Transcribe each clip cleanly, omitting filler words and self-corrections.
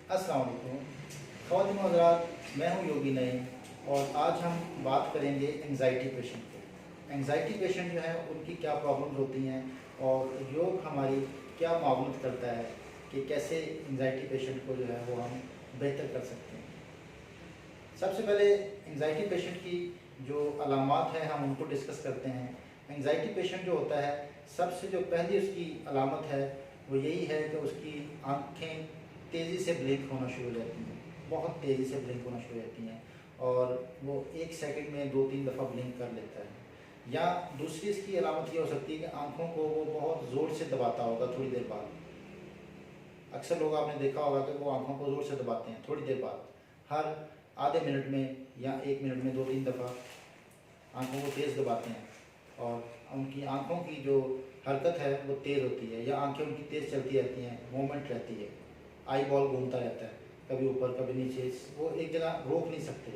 अस्सलाम वालेकुम ख़वातीन व हज़रात, मैं हूं योगी नईम और आज हम बात करेंगे एंजाइटी पेशेंट पे। एंजाइटी पेशेंट जो है उनकी क्या प्रॉब्लम्स होती हैं और योग हमारी क्या मावनत करता है कि कैसे एंजाइटी पेशेंट को जो है वो हम बेहतर कर सकते हैं। सबसे पहले एंजाइटी पेशेंट की जो अलामात हैं हम उनको डिस्कस करते हैं। एंजाइटी पेशेंट जो होता है, सबसे जो पहली उसकी अलामत है वो यही है कि उसकी आँखें तेज़ी से ब्लिंक होना शुरू हो जाती हैं, बहुत तेज़ी से ब्लिंक होना शुरू हो जाती हैं और वो 1 सेकंड में 2-3 दफ़ा ब्लिंक कर लेता है। या दूसरी इसकी अलामत ये हो सकती है कि आँखों को वो बहुत ज़ोर से दबाता होगा थोड़ी देर बाद। अक्सर लोग आपने देखा होगा कि वो आँखों को ज़ोर से दबाते हैं थोड़ी देर बाद, हर आधे मिनट में या 1 मिनट में 2-3 दफ़ा आँखों को तेज़ दबाते हैं और उनकी आँखों की जो हरकत है वो तेज़ होती है या आँखें उनकी तेज़ चलती रहती हैं, मूवमेंट रहती है, आई बॉल घूमता रहता है, कभी ऊपर कभी नीचे, वो एक जगह रोक नहीं सकते।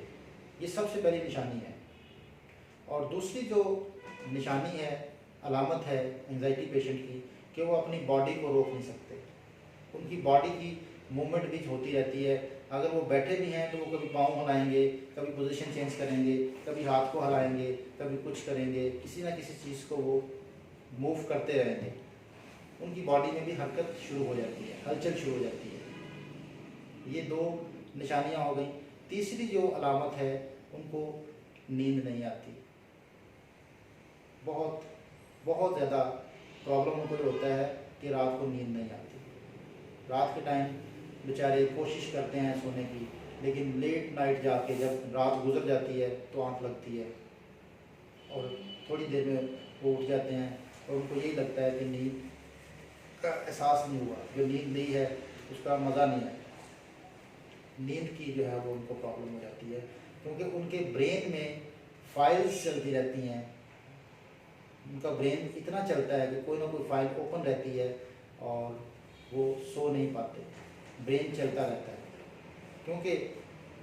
ये सबसे पहली निशानी है। और दूसरी जो निशानी है, अलामत है एंजाइटी पेशेंट की, कि वो अपनी बॉडी को रोक नहीं सकते। उनकी बॉडी की मूवमेंट भी होती रहती है। अगर वो बैठे भी हैं तो वो कभी पाँव हिलाएंगे, कभी पोजीशन चेंज करेंगे, कभी हाथ को हिलाएंगे, कभी कुछ करेंगे, किसी ना किसी चीज़ को वो मूव करते रहेंगे। उनकी बॉडी में भी हरकत शुरू हो जाती है, हलचल शुरू हो जाती है। ये 2 निशानियाँ हो गई। तीसरी जो अलामत है, उनको नींद नहीं आती। बहुत बहुत ज़्यादा प्रॉब्लम उनको ये होता है कि रात को नींद नहीं आती। रात के टाइम बेचारे कोशिश करते हैं सोने की, लेकिन लेट नाइट जाके जब रात गुजर जाती है तो आँख लगती है और थोड़ी देर में वो उठ जाते हैं और उनको यही लगता है कि नींद का एहसास नहीं हुआ, जो नींद ली है उसका मज़ा नहीं आया। नींद की जो है वो उनको प्रॉब्लम हो जाती है, क्योंकि उनके ब्रेन में फाइल्स चलती रहती हैं। उनका ब्रेन इतना चलता है कि कोई ना कोई फाइल ओपन रहती है और वो सो नहीं पाते, ब्रेन चलता रहता है। क्योंकि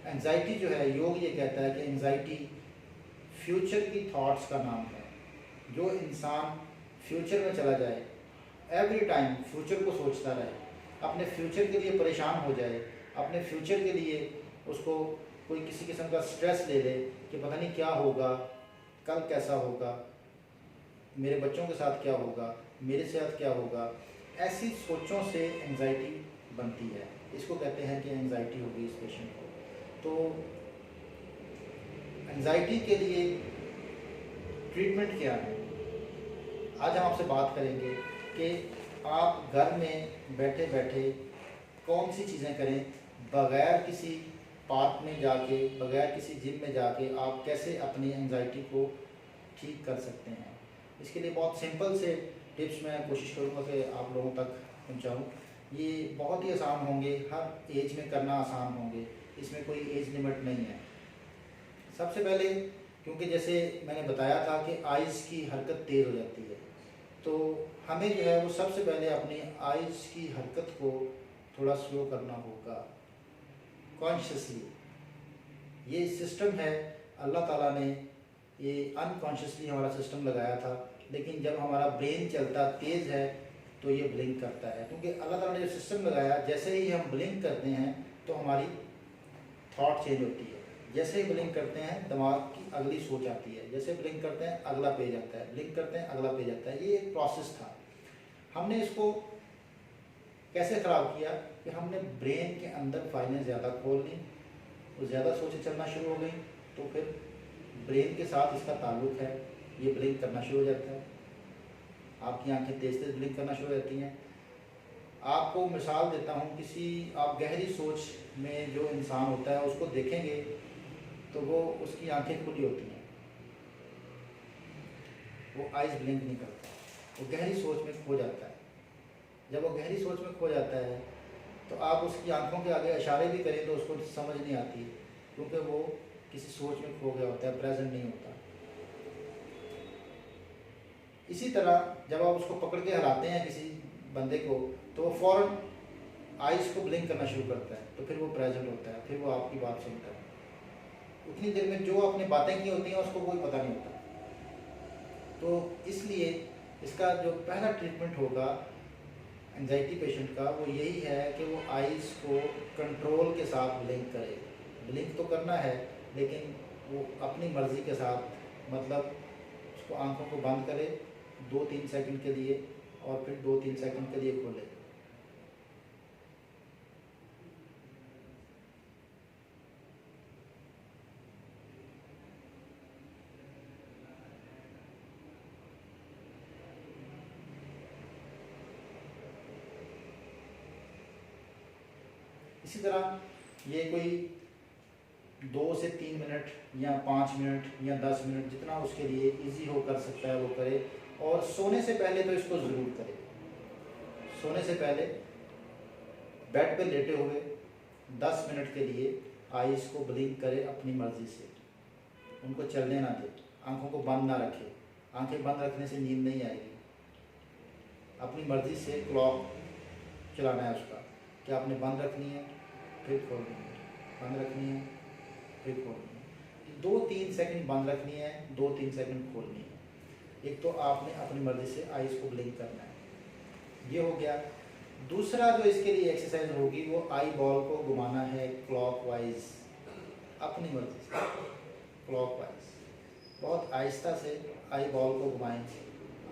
एंजाइटी जो है, योग ये कहता है कि एंजाइटी फ्यूचर की थॉट्स का नाम है। जो इंसान फ्यूचर में चला जाए, एवरी टाइम फ्यूचर को सोचता रहे, अपने फ्यूचर के लिए परेशान हो जाए, अपने फ्यूचर के लिए उसको कोई किसी किस्म का स्ट्रेस ले ले कि पता नहीं क्या होगा, कल कैसा होगा, मेरे बच्चों के साथ क्या होगा, मेरे साथ क्या होगा, ऐसी सोचों से एंजाइटी बनती है। इसको कहते हैं कि एंजाइटी होगी इस पेशेंट को। तो एंजाइटी के लिए ट्रीटमेंट क्या है, आज हम आपसे बात करेंगे कि आप घर में बैठे बैठे कौन सी चीज़ें करें, बगैर किसी पार्क में जाके, बगैर किसी जिम में जाके आप कैसे अपनी एंजाइटी को ठीक कर सकते हैं। इसके लिए बहुत सिंपल से टिप्स मैं कोशिश करूँगा कि आप लोगों तक पहुँचाऊँ। ये बहुत ही आसान होंगे, हर एज में करना आसान होंगे, इसमें कोई एज लिमिट नहीं है। सबसे पहले, क्योंकि जैसे मैंने बताया था कि आइज़ की हरकत तेज़ हो जाती है, तो हमें जो है वो सबसे पहले अपनी आइज़ की हरकत को थोड़ा स्लो करना होगा कॉन्शियसली। ये सिस्टम है, अल्लाह ताला ने ये अनकॉन्शियसली हमारा सिस्टम लगाया था, लेकिन जब हमारा ब्रेन चलता तेज़ है तो ये ब्लिंक करता है। क्योंकि अल्लाह ताला ने जो सिस्टम लगाया, जैसे ही हम ब्लिंक करते हैं तो हमारी थॉट चेंज होती है। जैसे ही ब्लिंक करते हैं दिमाग की अगली सोच आती है, जैसे ब्लिंक करते हैं अगला पेज आता है, ब्लिंक करते हैं अगला पेज आता है। ये एक प्रोसेस था। हमने इसको कैसे ख़राब किया कि हमने ब्रेन के अंदर फाइलें ज़्यादा खोल ली, वो ज़्यादा सोचें चलना शुरू हो गई, तो फिर ब्रेन के साथ इसका ताल्लुक़ है, ये ब्लिंक करना शुरू हो जाता है। आपकी आंखें तेज़ तेज़ ब्लिंक करना शुरू हो जाती हैं। आपको मिसाल देता हूँ, आप गहरी सोच में जो इंसान होता है उसको देखेंगे तो वो उसकी आंखें खुली होती हैं, वो आइज़ ब्लिंक नहीं करता, वो गहरी सोच में खो जाता है। जब वो गहरी सोच में खो जाता है तो आप उसकी आंखों के आगे इशारे भी करें तो उसको समझ नहीं आती, क्योंकि वो किसी सोच में खो गया होता है, प्रेजेंट नहीं होता। इसी तरह जब आप उसको पकड़ के हिलाते हैं किसी बंदे को, तो वो फ़ौरन आइज़ को ब्लिंक करना शुरू करता है, तो फिर वो प्रेजेंट होता है, फिर वो आपकी बात सुनता है। उतनी देर में जो आपने बातें की होती हैं उसको कोई पता नहीं होता। तो इसलिए इसका जो पहला ट्रीटमेंट होगा, एंजाइटी पेशेंट का वो यही है कि वो आइज़ को कंट्रोल के साथ ब्लिंक करे। ब्लिंक तो करना है लेकिन वो अपनी मर्ज़ी के साथ, मतलब उसको आंखों को बंद करे 2-3 सेकंड के लिए और फिर 2-3 सेकंड के लिए खोले। इसी तरह ये कोई 2 से 3 मिनट या 5 मिनट या 10 मिनट जितना उसके लिए इजी हो कर सकता है वो करे। और सोने से पहले तो इसको ज़रूर करे। सोने से पहले बेड पे लेटे हुए 10 मिनट के लिए आइज़ को ब्लिंक करे अपनी मर्ज़ी से, उनको चलने ना दे, आंखों को बंद ना रखे। आंखें बंद रखने से नींद नहीं आएगी। अपनी मर्ज़ी से क्लॉक चलाना है उसका कि आपने बंद रखनी है फिर खोलनी है, बंद रखनी है फिर खोलनी है। 2-3 सेकंड बंद रखनी है, 2-3 सेकंड खोलनी है। एक तो आपने अपनी मर्ज़ी से आइज़ को ब्लिंक करना है, ये हो गया। दूसरा जो इसके लिए एक्सरसाइज होगी वो आई बॉल को घुमाना है क्लॉकवाइज, अपनी मर्ज़ी से क्लॉकवाइज। बहुत आहिस्ता से आई बॉल को घुमाएंगे।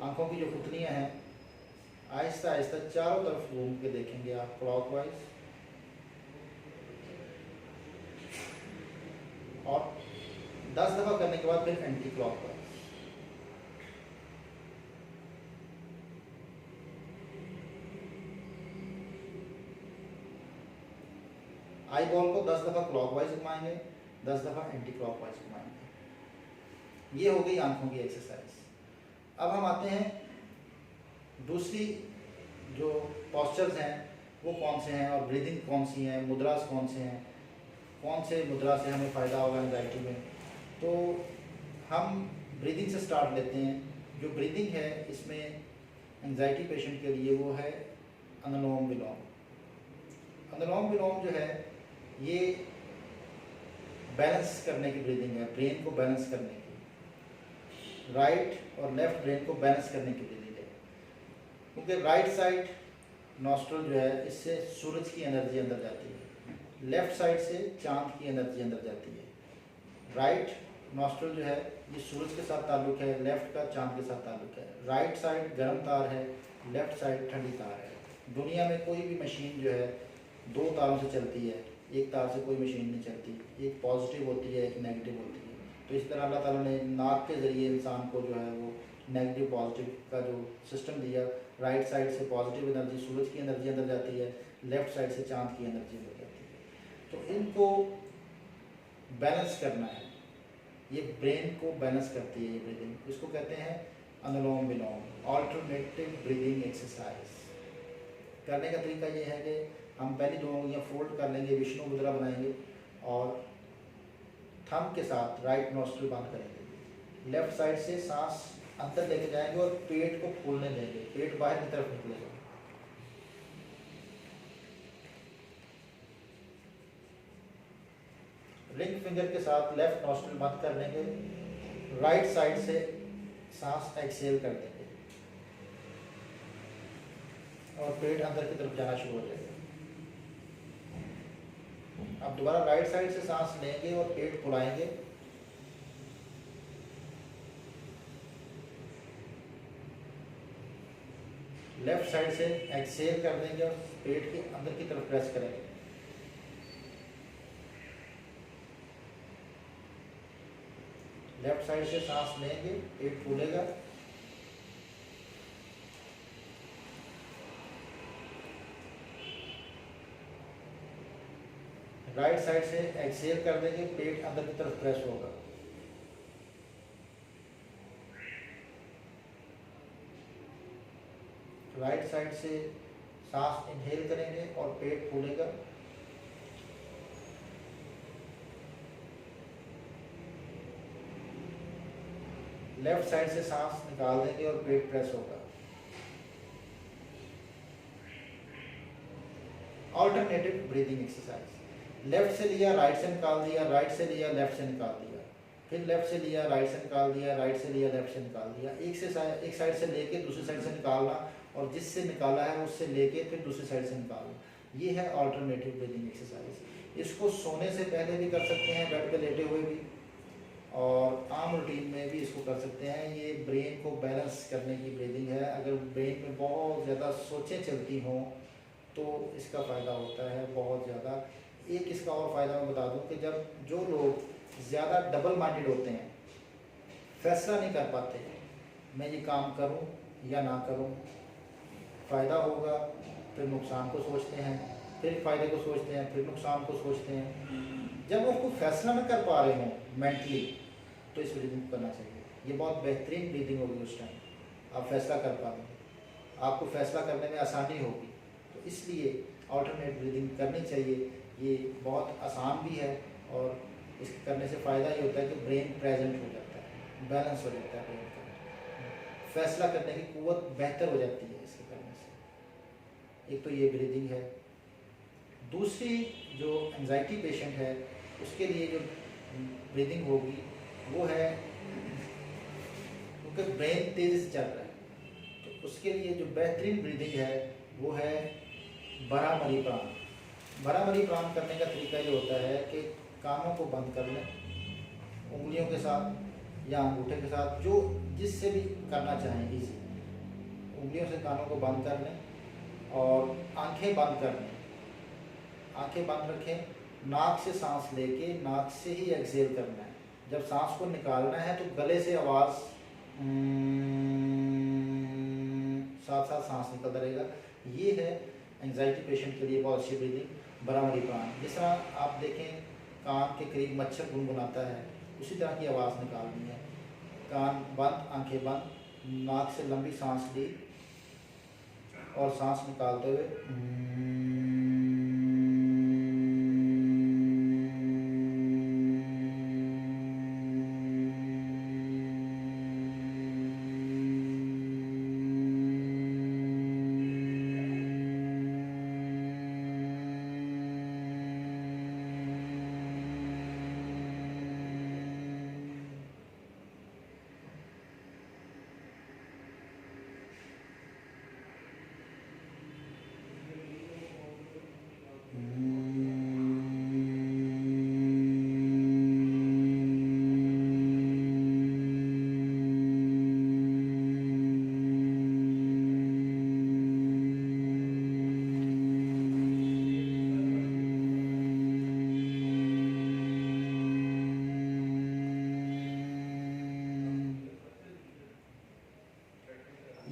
आंखों की जो पुतलियाँ हैं आहिस्ता आहिस्ता चारों तरफ घूम के देखेंगे आप क्लॉकवाइज, और 10 दफ़ा करने के बाद फिर एंटी क्लॉकवाइज। आई बॉल को 10 दफ़ा क्लॉकवाइज घुमाएंगे, 10 दफ़ा एंटी क्लॉकवाइज घुमाएंगे। ये हो गई आंखों की एक्सरसाइज। अब हम आते हैं दूसरी जो पॉस्चर्स हैं वो कौन से हैं और ब्रीदिंग कौन सी हैं, मुद्रास कौन से हैं, कौन से मुद्रा से हमें फ़ायदा होगा एंजाइटी में। तो हम ब्रीदिंग से स्टार्ट लेते हैं। जो ब्रीदिंग है इसमें एंजाइटी पेशेंट के लिए वो है अनुलोम विलोम। अनुलोम विलोम जो है ये बैलेंस करने की ब्रीदिंग है, ब्रेन को बैलेंस करने की, राइट और लेफ्ट ब्रेन को बैलेंस करने की ब्रीदिंग है। क्योंकि राइट साइड नॉस्ट्रल जो है इससे सूरज की एनर्जी अंदर जाती है, लेफ्ट साइड से चांद की एनर्जी अंदर जाती है। राइट नॉस्ट्रल जो है ये सूरज के साथ ताल्लुक है, लेफ्ट का चांद के साथ ताल्लुक है। राइट साइड गर्म तार है, लेफ्ट साइड ठंडी तार है। दुनिया में कोई भी मशीन जो है 2 तारों से चलती है, एक तार से कोई मशीन नहीं चलती। एक पॉजिटिव होती है, एक नेगेटिव होती है। तो इस तरह अल्लाह ताला ने नाक के ज़रिए इंसान को जो है वो नेगेटिव पॉजिटिव का जो सिस्टम दिया, राइट साइड से पॉजिटिव एनर्जी सूरज की एनर्जी अंदर जाती है, लेफ्ट साइड से चांद की एनर्जी अंदर जाती है। तो इनको बैलेंस करना है, ये ब्रेन को बैलेंस करती है ये ब्रीदिंग। इसको कहते हैं अनुलोम विलोम, ऑल्टरनेटिव ब्रीदिंग एक्सरसाइज। करने का तरीका ये है कि हम पहली 2 उंगलियां फोल्ड कर लेंगे, विष्णु मुद्रा बनाएंगे और थंब के साथ राइट नॉस्ट्रिल बंद करेंगे। लेफ्ट साइड से सांस अंदर लेके जाएंगे और पेट को फूलने देंगे, पेट बाहर की तरफ निकलेगा। रिंग फिंगर के साथ लेफ्ट नॉस्ट्रिल बंद कर लेंगे, राइट साइड से सांस एक्सहेल कर देंगे और पेट अंदर की तरफ जाना शुरू हो जाएगा। अब दोबारा राइट साइड से सांस लेंगे और पेट फुलाएंगे, लेफ्ट साइड से एक्सहेल कर देंगे और पेट के अंदर की तरफ प्रेस करेंगे। लेफ्ट साइड से सांस लेंगे, पेट फूलेगा, राइट साइड से एक्सहेल कर देंगे, पेट अंदर की तरफ प्रेस होगा। राइट साइड से सांस इनहेल करेंगे और पेट फूलेगा, लेफ्ट साइड से सांस निकाल देंगे और पेट प्रेस होगा। Alternative breathing exercise. लेफ्ट से लिया, राइट से निकाल दिया, राइट से लिया, लेफ्ट से निकाल दिया, फिर लेफ्ट से लिया, राइट से निकाल दिया, राइट से लिया, लेफ्ट से निकाल दिया। एक साइड से लेके दूसरी साइड से निकालना और जिससे निकाला है उससे लेके फिर दूसरी साइड से निकालो। ये है अल्टरनेटिव ब्रीदिंग एक्सरसाइज। इसको सोने से पहले भी कर सकते हैं, बेड पे लेटे हुए भी, और आम रूटीन में भी इसको कर सकते हैं। ये ब्रेन को बैलेंस करने की ब्रीदिंग है। अगर ब्रेन में बहुत ज़्यादा सोचें चलती हों तो इसका फ़ायदा होता है बहुत ज़्यादा। एक इसका और फ़ायदा मैं बता दूं कि जब जो लोग ज़्यादा डबल माइंडेड होते हैं, फैसला नहीं कर पाते मैं ये काम करूं या ना करूं, फ़ायदा होगा फिर नुकसान को सोचते हैं, फिर फ़ायदे को सोचते हैं, फिर नुकसान को सोचते हैं। जब वो कोई फैसला न कर पा रहे हों मेंटली तो इस ब्रीदिंग को करना चाहिए। ये बहुत बेहतरीन ब्रीदिंग होगी। उस टाइम आप फैसला कर पाते, आपको फैसला करने में आसानी होगी, तो इसलिए अल्टरनेट ब्रीदिंग करनी चाहिए। ये बहुत आसान भी है और इसके करने से फ़ायदा ये होता है कि ब्रेन प्रेजेंट हो जाता है, बैलेंस हो जाता है ब्रेन का, फैसला करने की क़ुव्वत बेहतर हो जाती है इसके करने से। एक तो ये ब्रीदिंग है। दूसरी जो एंजाइटी पेशेंट है उसके लिए जो ब्रीदिंग होगी वो है, क्योंकि ब्रेन तेज़ी से चल रहा है तो उसके लिए जो बेहतरीन ब्रीदिंग है वो है भरामरी प्राण। भरामरी प्राण करने का तरीका ये होता है कि कानों को बंद कर लें उंगलियों के साथ या अंगूठे के साथ, जो जिससे भी करना चाहें इजी। उंगलियों से कानों को बंद कर लें और आंखें बंद कर लें। आंखें बंद रखें, नाक से सांस लेके नाक से ही एक्सहेल करना है। जब सांस को निकालना है तो गले से आवाज़ साथ साथ सांस निकलता रहेगा। ये है एंजाइटी पेशेंट के लिए बहुत अच्छी ब्रीदिंग, भरामरी प्राण। जिस तरह आप देखें कान के करीब मच्छर गुनगुनाता है, उसी तरह की आवाज़ निकालनी है। कान बंद, आंखें बंद, नाक से लंबी सांस ली और सांस निकालते हुए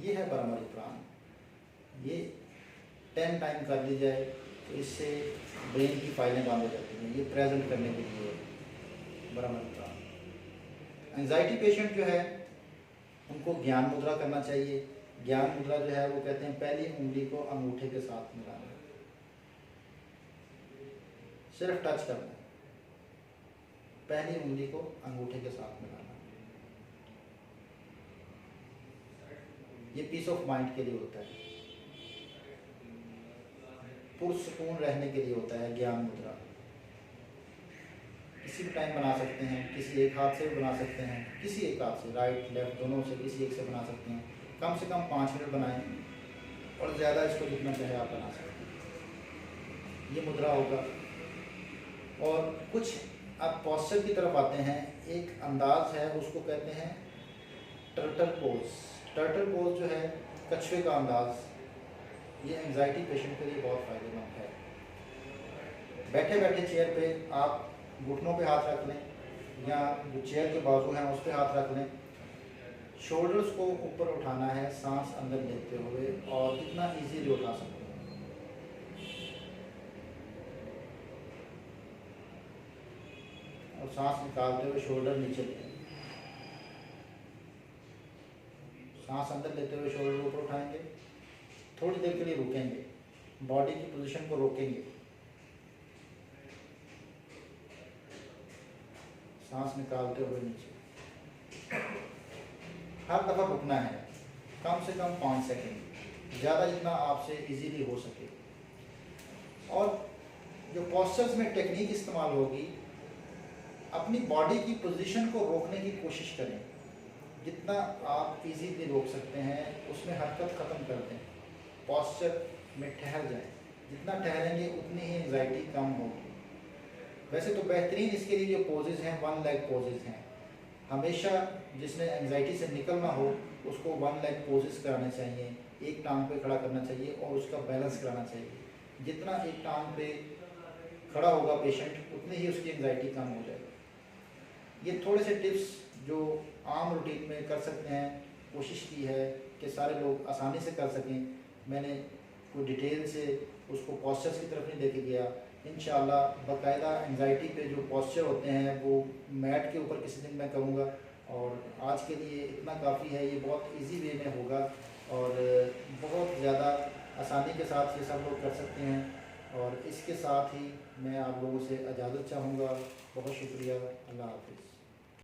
ये है भरामरी प्राण। ये 10 टाइम कर ली जाए तो इससे ब्रेन की फाइलें बंद हो जाती हैं। ये प्रेजेंट करने के लिए भरामरी प्राण। एंजाइटी पेशेंट जो है उनको ज्ञान मुद्रा करना चाहिए। ज्ञान मुद्रा जो है वो कहते हैं पहली उंगली को अंगूठे के साथ मिलाना, सिर्फ टच करना, पहली उंगली को अंगूठे के साथ मिलाना। ये पीस ऑफ माइंड के लिए होता है, पुरसुकून रहने के लिए होता है ज्ञान मुद्रा। किसी भी टाइम बना सकते हैं, किसी एक हाथ से भी बना सकते हैं, किसी एक हाथ से, राइट लेफ्ट दोनों से किसी एक से बना सकते हैं। कम से कम 5 मिनट बनाएं और ज़्यादा इसको जितना चाहे आप बना सकते हैं। ये मुद्रा होगा। और कुछ आप पॉस्चर की तरफ आते हैं, एक अंदाज है उसको कहते हैं टर्टल पोज। टर्टल पोज जो है कछुए का अंदाज, ये एंजाइटी पेशेंट के लिए बहुत फ़ायदेमंद है। बैठे बैठे चेयर पे आप घुटनों पे हाथ रख लें या जो चेयर के बाजू हैं उस पर हाथ रख लें। शोल्डर्स को ऊपर उठाना है सांस अंदर लेते हुए, और कितना इजीली उठा सकते हैं। और सांस निकालते हुए शोल्डर नीचे लें। सांस अंदर लेते हुए शोल्डर ऊपर उठाएंगे, थोड़ी देर के लिए रुकेंगे, बॉडी की पोजीशन को रोकेंगे, सांस निकालते हुए नीचे। हर दफ़ा रुकना है, कम से कम 5 सेकंड, ज़्यादा जितना आपसे इजीली हो सके। और जो पोस्चर्स में टेक्निक इस्तेमाल होगी, अपनी बॉडी की पोजीशन को रोकने की कोशिश करें। जितना आप इजीली रोक सकते हैं उसमें हरकत ख़त्म कर दें। पॉस्चर में ठहर जाएं। जितना ठहरेंगे उतनी ही एंजाइटी कम होगी। वैसे तो बेहतरीन इसके लिए जो पोजेज हैं वन लेग पोजेज हैं। हमेशा जिसने एंजाइटी से निकलना हो उसको वन लेग पोजेस कराने चाहिए, एक टांग पे खड़ा करना चाहिए और उसका बैलेंस कराना चाहिए। जितना एक टांग पे खड़ा होगा पेशेंट उतनी ही उसकी एंजाइटी कम हो जाएगी। ये थोड़े से टिप्स जो आम रूटीन में कर सकते हैं, कोशिश की है कि सारे लोग आसानी से कर सकें। मैंने कोई डिटेल से उसको पॉस्चर्स की तरफ नहीं लेके गया। इंशाल्लाह बाकायदा एंजाइटी पे जो पॉस्चर होते हैं वो मैट के ऊपर किसी दिन मैं करूँगा। और आज के लिए इतना काफ़ी है, ये बहुत इजी वे में होगा और बहुत ज़्यादा आसानी के साथ ये सब लोग कर सकते हैं। और इसके साथ ही मैं आप लोगों से इजाज़त चाहूँगा। बहुत शुक्रिया। अल्लाह हाफ़िज़।